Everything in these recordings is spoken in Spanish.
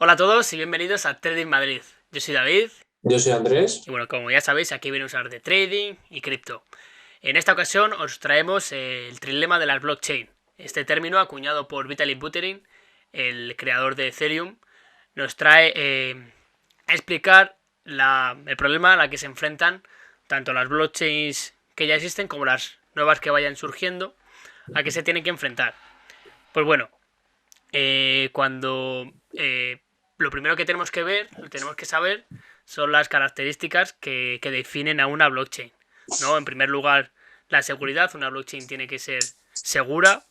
Hola a todos y bienvenidos a Trading Madrid. Yo soy David Yo soy Andrés. y bueno, como ya sabéis, aquí venimos a hablar de trading y cripto. En esta ocasión os traemos el trilema de las blockchain. Este término, acuñado por Vitalik Buterin, el creador de Ethereum, nos trae a explicar el problema a la que se enfrentan tanto las blockchains que ya existen como las nuevas que vayan surgiendo, a que se tienen que enfrentar. Pues bueno, cuando lo primero que tenemos que ver, lo tenemos que saber, son las características que definen a una blockchain, ¿no? En primer lugar, la seguridad. Una blockchain tiene que ser segura,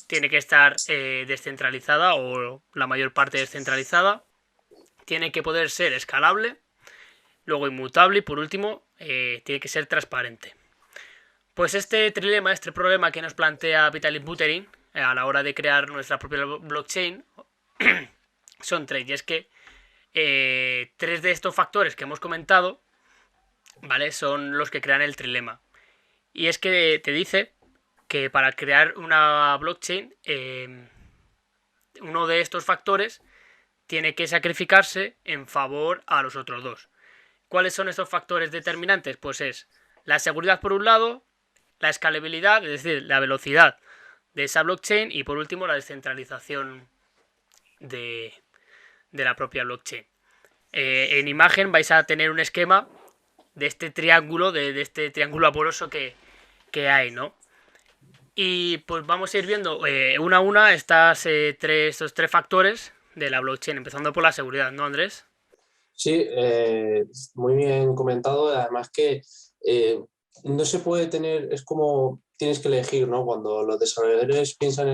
tiene que estar descentralizada o la mayor parte descentralizada, tiene que poder ser escalable, luego inmutable y por último, tiene que ser transparente. Pues este trilema, este problema que nos plantea Vitalik Buterin a la hora de crear nuestra propia blockchain son tres. Y es que tres de estos factores que hemos comentado, ¿vale? Son los que crean el trilema. Y es que te dice que para crear una blockchain, uno de estos factores tiene que sacrificarse en favor a los otros dos. ¿Cuáles son estos factores determinantes? Pues es la seguridad por un lado, la escalabilidad, es decir, la velocidad de esa blockchain y por último la descentralización de, de la propia blockchain. En imagen vais a tener un esquema de este triángulo, de este triángulo amoroso que hay, ¿no? Y pues vamos a ir viendo una a una estos tres factores de la blockchain, empezando por la seguridad, ¿no, Andrés? Sí, muy bien comentado. Además que eh, no se puede tener, es como tienes que elegir, ¿no? Cuando los desarrolladores piensan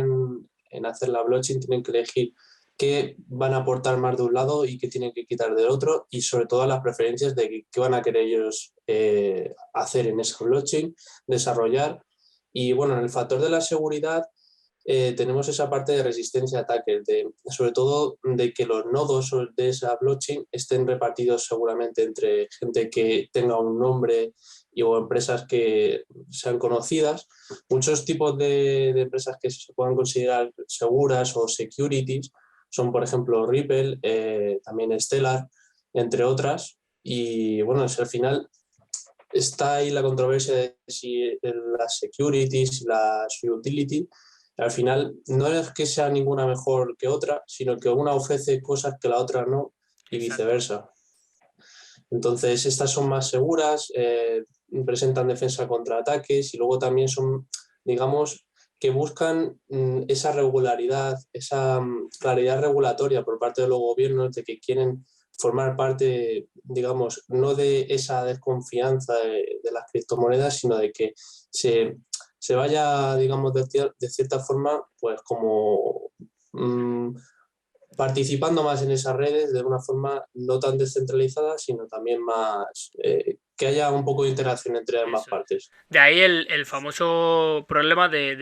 en hacer la blockchain, tienen que elegir qué van a aportar más de un lado y qué tienen que quitar del otro y sobre todo las preferencias de qué van a querer ellos hacer en esa blockchain, desarrollar. Y bueno, en el factor de la seguridad tenemos esa parte de resistencia a ataques, sobre todo de que los nodos de esa blockchain estén repartidos seguramente entre gente que tenga un nombre o empresas que sean conocidas. Muchos tipos de empresas que se puedan considerar seguras o securities son, por ejemplo, Ripple, también Stellar, entre otras. Y bueno, al final está ahí la controversia de si las securities, las utilities, al final no es que sea ninguna mejor que otra, sino que una ofrece cosas que la otra no y Exacto. viceversa. Entonces, estas son más seguras, presentan defensa contra ataques y luego también son, digamos, que buscan esa regularidad, esa claridad regulatoria por parte de los gobiernos de que quieren formar parte, digamos, no de esa desconfianza de las criptomonedas, sino de que se vaya, digamos, de cierta forma, pues como participando más en esas redes de una forma no tan descentralizada, sino también más que haya un poco de interacción entre ambas Eso es. partes. De ahí el famoso problema de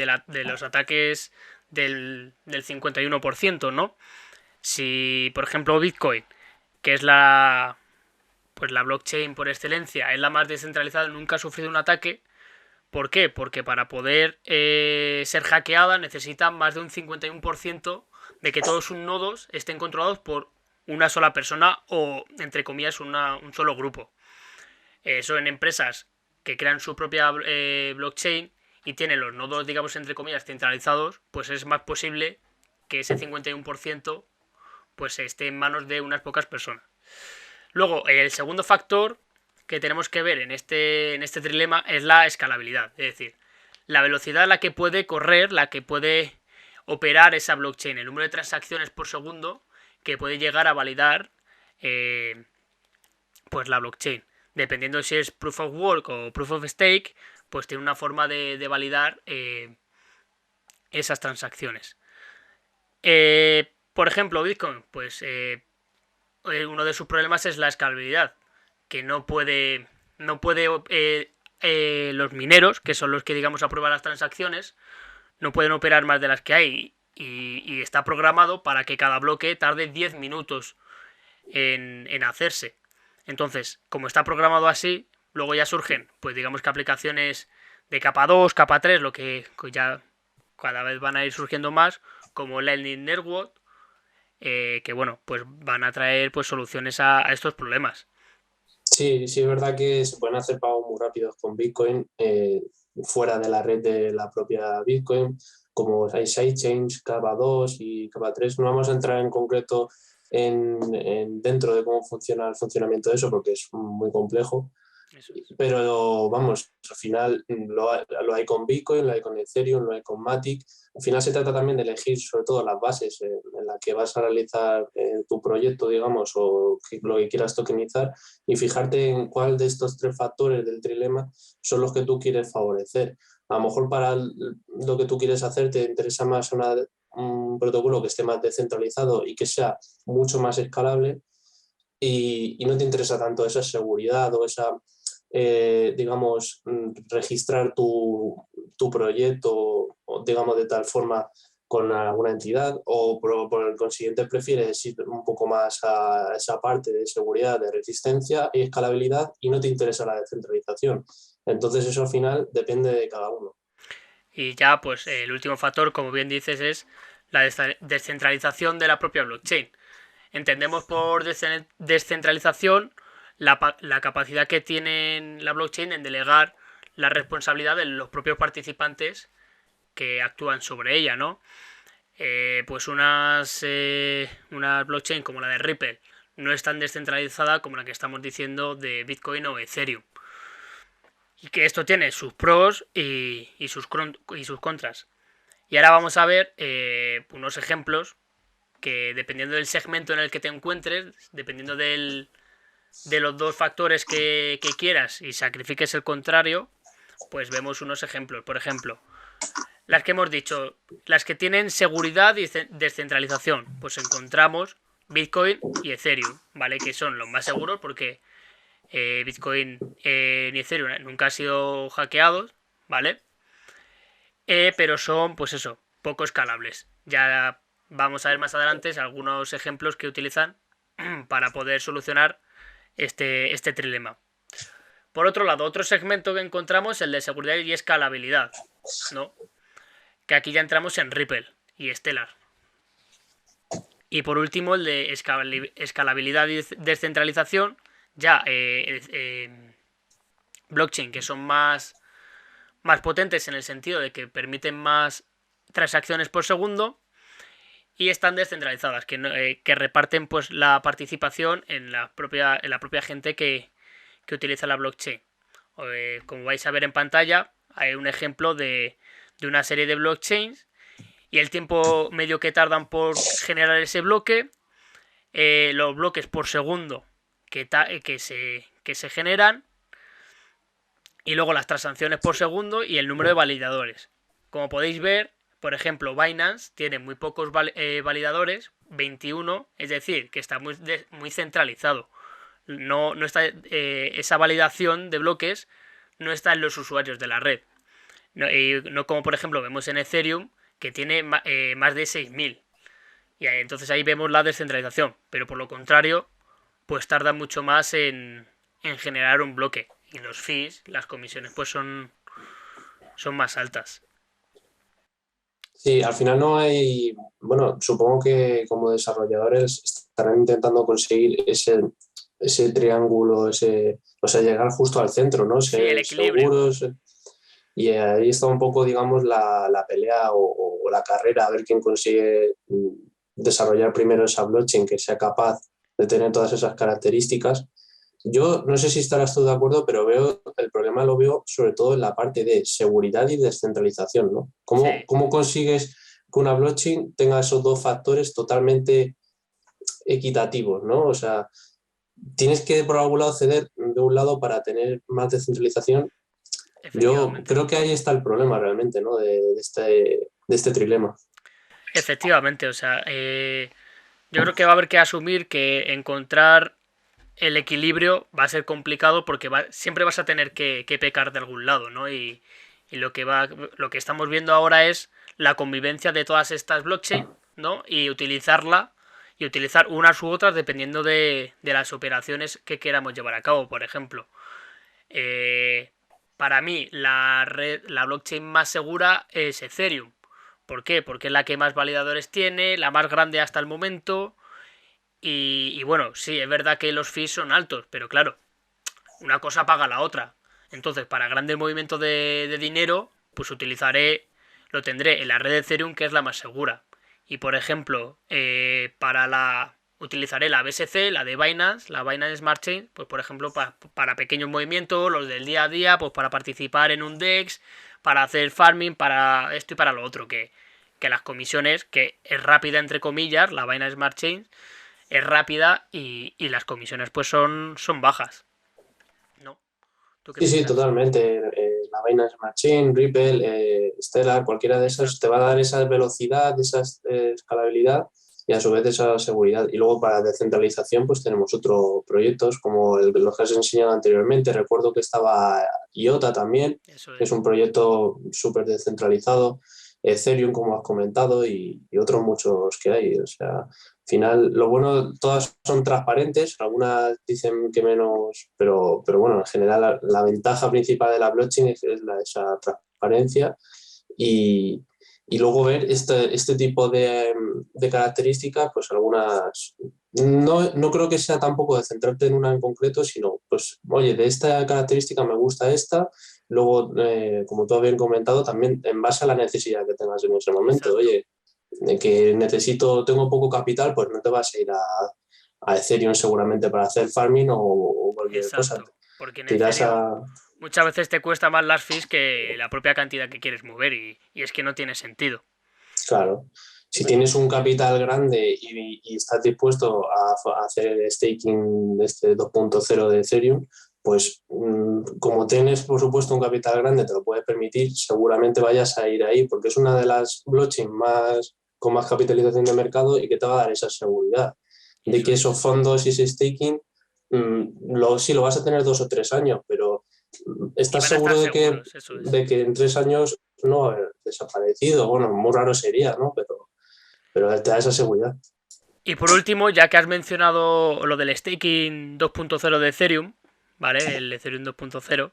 los ataques del 51%, ¿no? Si, por ejemplo, Bitcoin, que es pues la blockchain por excelencia, es la más descentralizada, nunca ha sufrido un ataque. ¿Por qué? Porque para poder ser hackeada necesita más de un 51% de que todos sus nodos estén controlados por una sola persona o, entre comillas, un solo grupo. Eso en empresas que crean su propia blockchain y tienen los nodos, digamos, entre comillas, centralizados, pues es más posible que ese 51% pues esté en manos de unas pocas personas. Luego, el segundo factor que tenemos que ver en este trilema es la escalabilidad, es decir, la velocidad a la que puede correr, la que puede operar esa blockchain, el número de transacciones por segundo que puede llegar a validar eh, pues la blockchain. Dependiendo si es proof of work o proof of stake, pues tiene una forma de validar esas transacciones. Por ejemplo, Bitcoin, pues uno de sus problemas es la escalabilidad, que no puede los mineros, que son los que digamos aprueban las transacciones, no pueden operar más de las que hay y está programado para que cada bloque tarde 10 minutos en hacerse. Entonces, como está programado así, luego ya surgen, pues digamos que aplicaciones de capa 2, capa 3, lo que ya cada vez van a ir surgiendo más, como Lightning Network, que bueno, pues van a traer pues soluciones a estos problemas. Sí, sí, es verdad que se pueden hacer pagos muy rápidos con Bitcoin fuera de la red de la propia Bitcoin, como hay sidechains, Cava 2 y Cava 3. No vamos a entrar en concreto dentro de cómo funciona el funcionamiento de eso porque es muy complejo, Eso es. pero vamos, al final lo hay con Bitcoin, lo hay con Ethereum, lo hay con Matic. Al final se trata también de elegir sobre todo las bases en las que vas a realizar tu proyecto, digamos, o lo que quieras tokenizar y fijarte en cuál de estos tres factores del trilema son los que tú quieres favorecer. A lo mejor para lo que tú quieres hacer te interesa más un protocolo que esté más descentralizado y que sea mucho más escalable y no te interesa tanto esa seguridad o esa, digamos, registrar tu proyecto, o, digamos, de tal forma con alguna entidad o por el consiguiente prefieres ir un poco más a esa parte de seguridad, de resistencia y escalabilidad y no te interesa la descentralización. Entonces eso al final depende de cada uno. Y ya, pues el último factor, como bien dices, es la descentralización de la propia blockchain. Entendemos por descentralización la capacidad que tiene la blockchain en delegar la responsabilidad de los propios participantes que actúan sobre ella, ¿no? Pues unas blockchain como la de Ripple no es tan descentralizada como la que estamos diciendo de Bitcoin o Ethereum. Y que esto tiene sus pros y sus contras. Y ahora vamos a ver unos ejemplos que dependiendo del segmento en el que te encuentres, dependiendo de los dos factores que quieras y sacrifiques el contrario, pues vemos unos ejemplos. Por ejemplo, las que hemos dicho, las que tienen seguridad y descentralización, pues encontramos Bitcoin y Ethereum, ¿vale? Que son los más seguros porque Bitcoin ni Ethereum nunca han sido hackeados, ¿vale? Pero son, pues eso, poco escalables. Ya vamos a ver más adelante algunos ejemplos que utilizan para poder solucionar este trilema. Por otro lado, otro segmento que encontramos es el de seguridad y escalabilidad, ¿no? Que aquí ya entramos en Ripple y Stellar. Y por último, el de escalabilidad y descentralización, ya blockchain que son más potentes en el sentido de que permiten más transacciones por segundo y están descentralizadas, que reparten pues la participación en la propia gente que utiliza la blockchain. Como vais a ver en pantalla, hay un ejemplo de una serie de blockchains y el tiempo medio que tardan por generar ese bloque, los bloques por segundo que se generan y luego las transacciones por segundo y el número de validadores. Como podéis ver, por ejemplo, Binance tiene muy pocos validadores, 21, es decir, que está muy centralizado. No está, esa validación de bloques no está en los usuarios de la red. No, y no como por ejemplo vemos en Ethereum, que tiene más de 6.000. Y entonces ahí vemos la descentralización. Pero por lo contrario, pues tarda mucho más en generar un bloque. Y los fees, las comisiones, pues son más altas. Sí, al final no hay, bueno, supongo que como desarrolladores estarán intentando conseguir ese triángulo, o sea, llegar justo al centro, ¿no? Sí, el Ser equilibrio. seguros. Y ahí está un poco, digamos, la pelea o la carrera, a ver quién consigue desarrollar primero esa blockchain que sea capaz de tener todas esas características. Yo no sé si estarás tú de acuerdo, pero el problema lo veo sobre todo en la parte de seguridad y descentralización, ¿no? Sí, ¿Cómo consigues que una blockchain tenga esos dos factores totalmente equitativos, ¿no? O sea, tienes que por algún lado ceder de un lado para tener más descentralización. Yo efectivamente. creo que ahí está el problema realmente, ¿no? De este trilema. Efectivamente, o sea, yo creo que va a haber que asumir que encontrar el equilibrio va a ser complicado porque siempre vas a tener que pecar de algún lado, ¿no? Y lo que estamos viendo ahora es la convivencia de todas estas blockchain, ¿no? Y utilizar unas u otras dependiendo de las operaciones que queramos llevar a cabo, por ejemplo. Eh, para mí, la blockchain más segura es Ethereum, ¿Por qué? Porque es la que más validadores tiene, la más grande hasta el momento. Y bueno, sí, es verdad que los fees son altos, pero claro, una cosa paga la otra. Entonces, para grandes movimientos de dinero, pues lo tendré en la red de Ethereum, que es la más segura. Y por ejemplo, utilizaré la BSC, la de Binance, la Binance Smart Chain, pues por ejemplo, para pequeños movimientos, los del día a día, pues para participar en un DEX, para hacer farming, para esto y para lo otro, que las comisiones, que es rápida entre comillas, la Binance Smart Chain es rápida y las comisiones pues son bajas, ¿no? ¿Tú qué Sí, sí, piensas? totalmente. La Binance Smart Chain, Ripple, Stellar, cualquiera de esas te va a dar esa velocidad, esa escalabilidad y a su vez esa seguridad. Y luego para descentralización pues tenemos otros proyectos como los que has enseñado anteriormente. Recuerdo que estaba IOTA también, Eso que es es. un proyecto súper descentralizado. Ethereum, como has comentado, y otros muchos que hay. O sea, al final, lo bueno, todas son transparentes, algunas dicen que menos, pero bueno, en general la ventaja principal de la blockchain es esa transparencia y, y luego ver este tipo de características, pues algunas, no creo que sea tampoco de centrarte en una en concreto, sino, pues, oye, de esta característica me gusta esta, luego, como tú has bien comentado, también en base a la necesidad que tengas en ese momento, Exacto. oye, de que tengo poco capital, pues no te vas a ir a Ethereum seguramente para hacer farming o cualquier cosa. Exacto. Porque en Te irás Ethereum a, muchas veces te cuesta más las fees que la propia cantidad que quieres mover y es que no tiene sentido. claro, si tienes un capital grande y estás dispuesto a hacer el staking de este 2.0 de Ethereum, pues como tienes, por supuesto, un capital grande, te lo puedes permitir, seguramente vayas a ir ahí, porque es una de las blockchains con más capitalización de mercado y que te va a dar esa seguridad de Eso que esos es. fondos y ese staking, sí lo vas a tener 2 o 3 años, pero Y estás van a estar seguro seguros, eso es. de que en 3 años no va a haber desaparecido. Bueno, muy raro sería, ¿no? Pero te da esa seguridad. Y por último, ya que has mencionado lo del staking 2.0 de Ethereum, ¿vale? El Ethereum 2.0,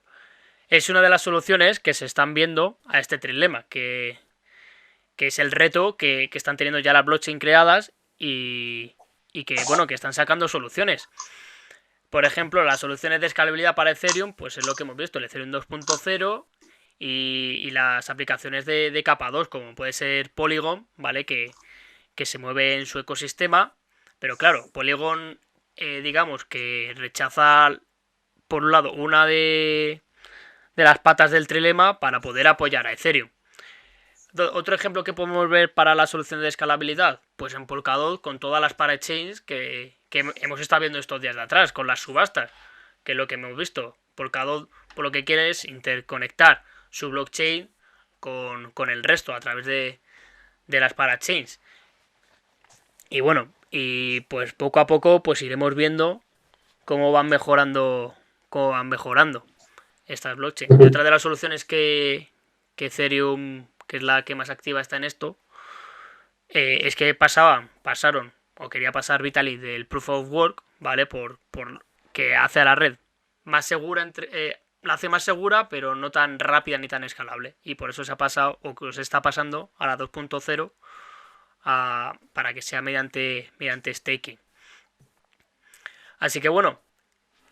es una de las soluciones que se están viendo a este trilema, que es el reto que están teniendo ya las blockchain creadas y que, bueno, que están sacando soluciones. Por ejemplo, las soluciones de escalabilidad para Ethereum, pues es lo que hemos visto, el Ethereum 2.0 y las aplicaciones de capa 2, como puede ser Polygon, ¿vale? Que se mueve en su ecosistema. Pero claro, Polygon, digamos que rechaza, por un lado, una de las patas del trilema para poder apoyar a Ethereum. Otro ejemplo que podemos ver para la solución de escalabilidad, pues en Polkadot con todas las parachains que hemos estado viendo estos días de atrás, con las subastas, que es lo que hemos visto. Polkadot por lo que quiere es interconectar su blockchain con el resto a través de las parachains. Y bueno, y pues poco a poco pues iremos viendo cómo van mejorando estas blockchains. Y otra de las soluciones que Ethereum, que es la que más activa está en esto, es que pasaron, o quería pasar Vitalik del Proof of Work, ¿vale? Por que hace a la red más segura, la hace más segura, pero no tan rápida ni tan escalable. Y por eso se ha pasado, o que se está pasando a la 2.0 para que sea mediante staking. Así que bueno,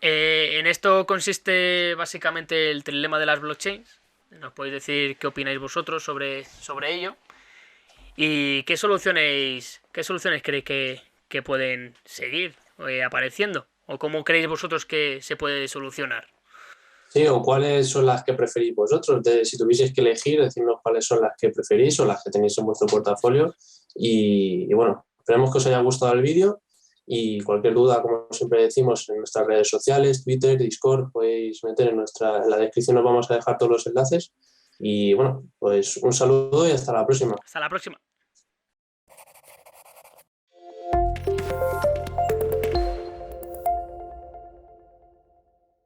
en esto consiste básicamente el trilema de las blockchains. Nos podéis decir qué opináis vosotros sobre ello. ¿Y qué soluciones creéis que pueden seguir apareciendo? ¿O cómo creéis vosotros que se puede solucionar? Sí, o cuáles son las que preferís vosotros. Si tuvieseis que elegir, decirnos cuáles son las que preferís o las que tenéis en vuestro Eso portafolio. es. Y bueno, esperemos que os haya gustado el vídeo. Y cualquier duda, como siempre decimos, en nuestras redes sociales, Twitter, Discord, podéis meter en la descripción, nos vamos a dejar todos los enlaces. Y bueno, pues un saludo y hasta la próxima. Hasta la próxima.